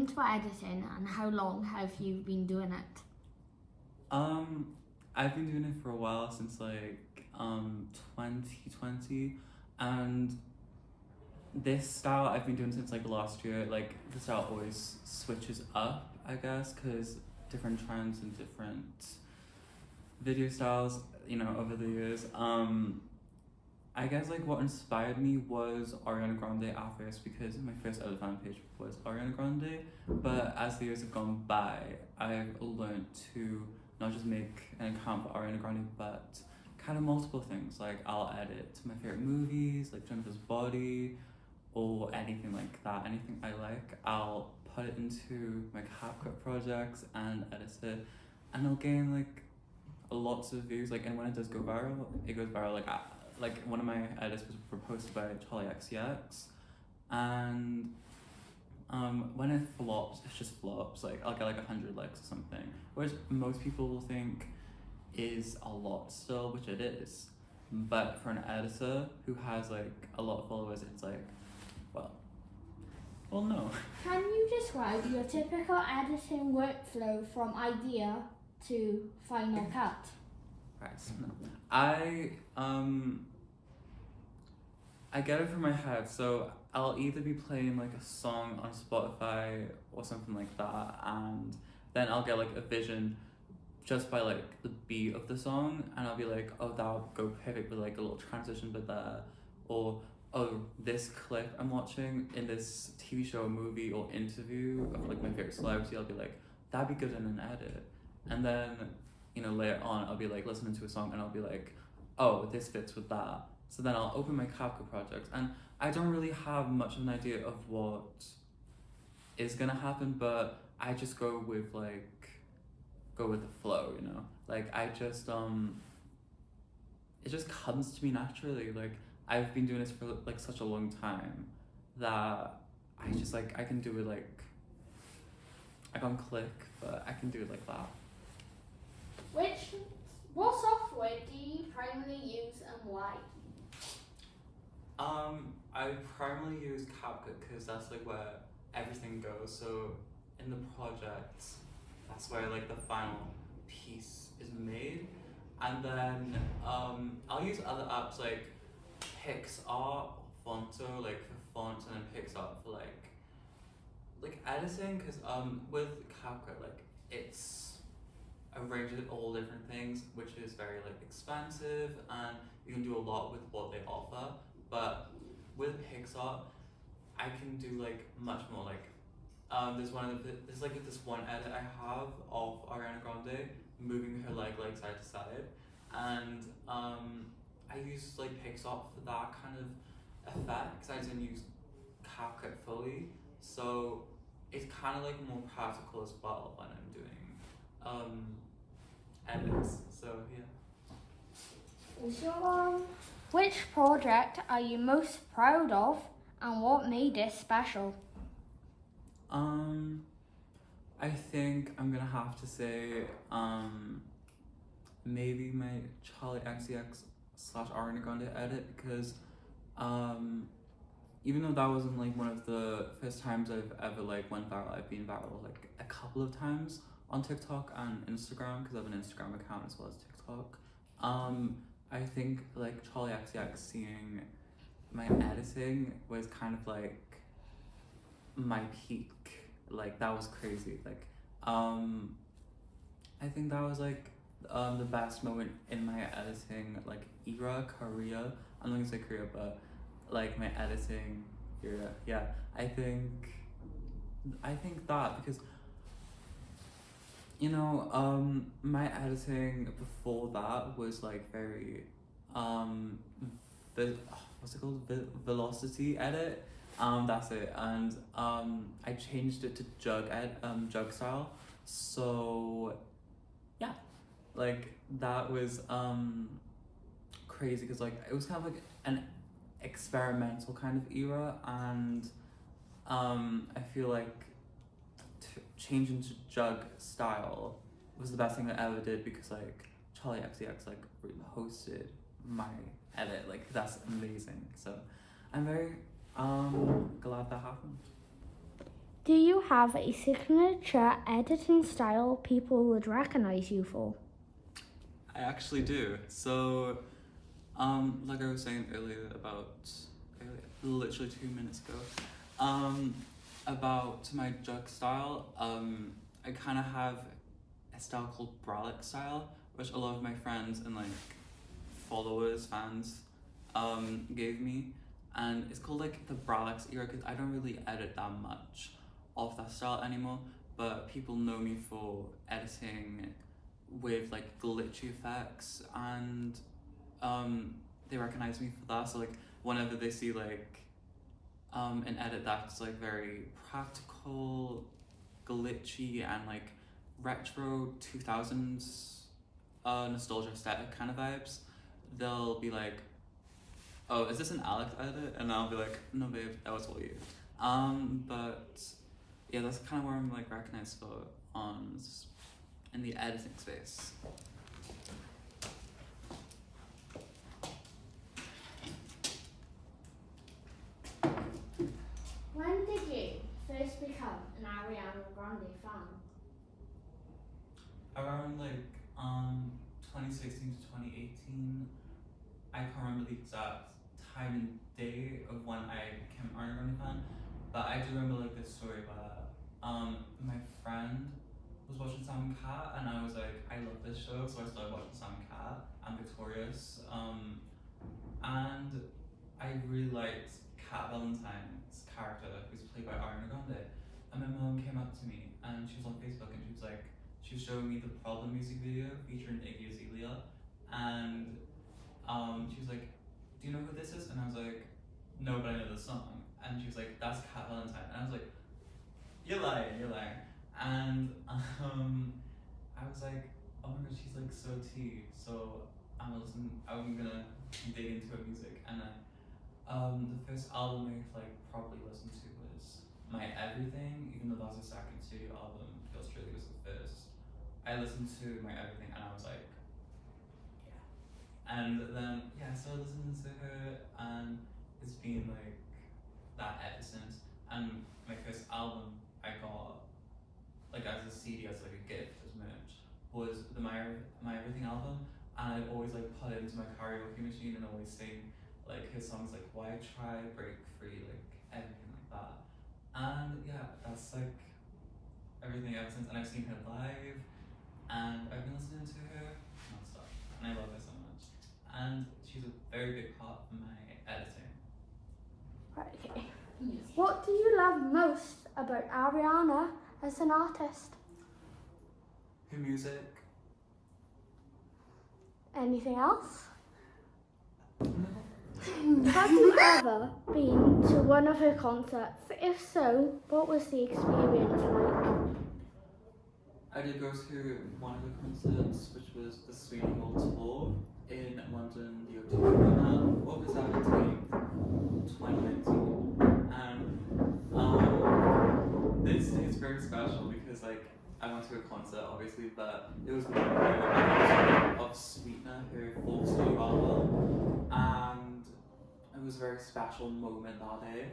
motivations for editing, and how long have you been doing it? I've been doing it for a while, since like 2020, and this style I've been doing since like last year. Like the style always switches up, I guess, because different trends and different video styles, over the years. I guess like what inspired me was Ariana Grande at first, because my first ever fan page was Ariana Grande. But as the years have gone by, I've learned to not just make an account for Ariana Grande, but kind of multiple things. Like I'll edit my favorite movies, like Jennifer's Body, or anything like that. Anything I like, I'll put it into my CapCut projects and edit it, and I'll gain like lots of views. Like, and when it does go viral, it goes viral. Like one of my edits was posted by Charlie XCX, and when it flops, it just flops. Like I'll get like 100 likes or something, which most people will think is a lot still, which it is. But for an editor who has like a lot of followers, it's like, well, no. Can you describe your typical editing workflow from idea to final cut? Right. No. I get it from my head, so I'll either be playing like a song on Spotify or something like that, and then I'll get like a vision just by like the beat of the song, and I'll be like, oh, that'll go perfect with like a little transition bit there, or oh, this clip I'm watching in this TV show, movie, or interview of like my favorite celebrity, I'll be like, that'd be good in an edit. And then, later on, I'll be like listening to a song and I'll be like, oh, this fits with that. So then I'll open my CapCut project, and I don't really have much of an idea of what is gonna happen, but I just go with the flow, Like I just it just comes to me naturally. Like I've been doing this for like such a long time that I just like I can do it like I can't click, but I can do it like that. What software do you primarily use and why? I primarily use CapCut because that's like where everything goes. So in the project, that's where like the final piece is made, and then I'll use other apps like PixArt, Fonto, like for fonts, and then PixArt for like editing. Because with CapCut, like it's arranged all different things, which is very like expensive, and you can do a lot with what they offer. But with PixArt, I can do like much more. Like there's like this one edit I have of Ariana Grande moving her leg side to side, and I use like PixArt for that kind of effect, because I didn't use CapCut fully, so it's kind of like more practical as well when I'm doing edits. So yeah. Which project are you most proud of, and what made it special? I think I'm gonna have to say maybe my Charlie XCX / Ariana Grande edit, because even though that wasn't like one of the first times I've ever like went viral, I've been viral like a couple of times on TikTok and Instagram, because I have an Instagram account as well as TikTok. I think like Charlie XCX seeing my editing was kind of like my peak. Like that was crazy. Like I think that was like the best moment in my editing like career. I'm not gonna say career, but like my editing era. Yeah, I think that, because my editing before that was like very what's it called, velocity edit, that's it, and I changed it to jug style. So yeah, like that was crazy, because like it was kind of like an experimental kind of era, and I feel like changing to jug style was the best thing I ever did, because like Charlie XCX like hosted my edit. Like that's amazing. So I'm very glad that happened. Do you have a signature editing style people would recognize you for? I actually do. So, like I was saying earlier, literally 2 minutes ago, about my jug style, I kind of have a style called bralette style, which a lot of my friends and like followers, fans, gave me, and it's called like the bralette era because I don't really edit that much of that style anymore, but people know me for editing with like glitchy effects, and they recognize me for that. So like whenever they see like an edit that's like very practical, glitchy, and like retro 2000s nostalgia aesthetic kind of vibes, they'll be like, oh, is this an Alex edit? And I'll be like, no babe, that was all you. But yeah, that's kind of where I'm like recognized for in the editing space. When did you first become an Ariana Grande fan? Around like 2016 to 2018, I can't remember the exact time and day of when I became an Ariana Grande fan, but I do remember like this story where my friend was watching Sam and Cat, and I was like, I love this show, so I started watching Sam and Cat and Victorious, and I really liked Cat Valentine's character, who's played by Ariana Grande, and my mom came up to me and she was on Facebook and she was like, she was showing me the Problem music video featuring Iggy Azalea, and she was like, do you know who this is? And I was like, no, but I know the song. And she was like, that's Cat Valentine. And I was like, you're lying. And I was like, oh my god, she's like so tea. So I'm gonna dig into her music. And the first album I like probably listened to was My Everything, even though that was a second studio album. Australia was the first. I listened to My Everything and I was like, yeah. And then I started listening to her, and it's been like that ever since. And my first album I got like as a CD, as like a gift, as merch, was the My Everything album, and I'd always like put it into my karaoke machine and always sing like her songs like Why Try, Break Free, like everything like that. And yeah, that's like everything ever since. And I've seen her live, and I've been listening to her nonstop, and I love her so much. And she's a very big part of my editing. Okay. What do you love most about Ariana as an artist? Her music. Anything else? Have you ever been to one of her concerts? If so, what was the experience like? I did go to one of her concerts, which was the Sweeney Hall tour in London, the O2 Arena. What was that, I think? 2019. And this day is very special because like I went to a concert obviously, but it was of Sweetener, her full studio album, and it was a very special moment that day.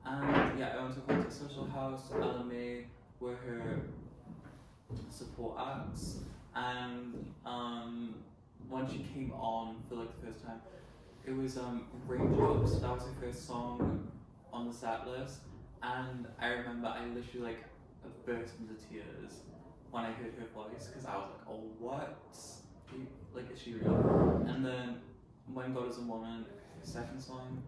And yeah, I went to a concert at Social House. LMA were her support acts, and when she came on for like the first time, it was Raindrops. That was her first song on the set list, and I remember I literally like burst into tears when I heard her voice because I was like, oh what? Like, is she real? And then when God Is a Woman, her second song,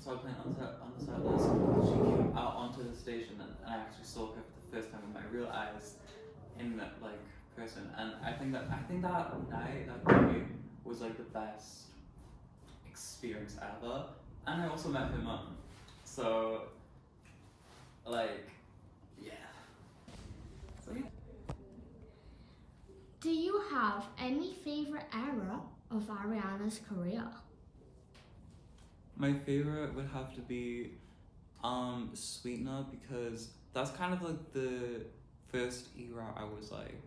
started playing on the set list, she came out onto the station, and I actually saw her for the first time with my real eyes in that like person. And I think that night, that day, was like the best experience ever. And I also met her mum, so like yeah. So yeah. Do you have any favourite era of Ariana's career? My favorite would have to be Sweetener, because that's kind of like the first era I was like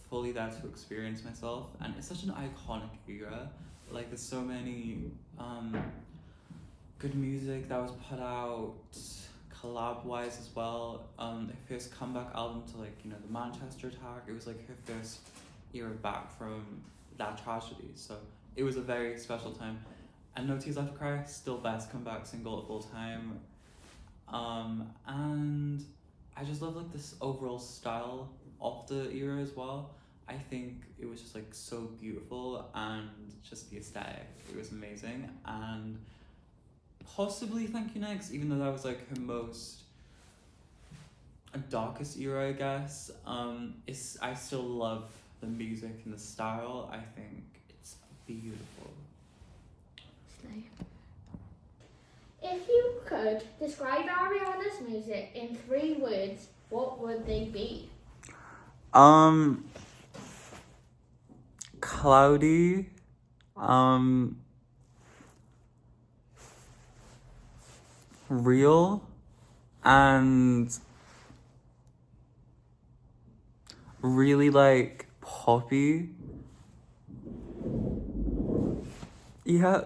fully there to experience myself, and it's such an iconic era. Like there's so many good music that was put out, collab wise as well. Her first comeback album to like, you know, the Manchester attack. It was like her first era back from that tragedy. So it was a very special time. And No Tears Left to Cry, still best comeback single of all time. And I just love like this overall style of the era as well. I think it was just like so beautiful, and just the aesthetic, it was amazing. And possibly Thank You Next, even though that was like her most darkest era, I guess. I still love the music and the style. I think it's beautiful. Slay. If you could describe Ariana's music in 3 words, what would they be? Cloudy, real, and really like poppy. Yeah.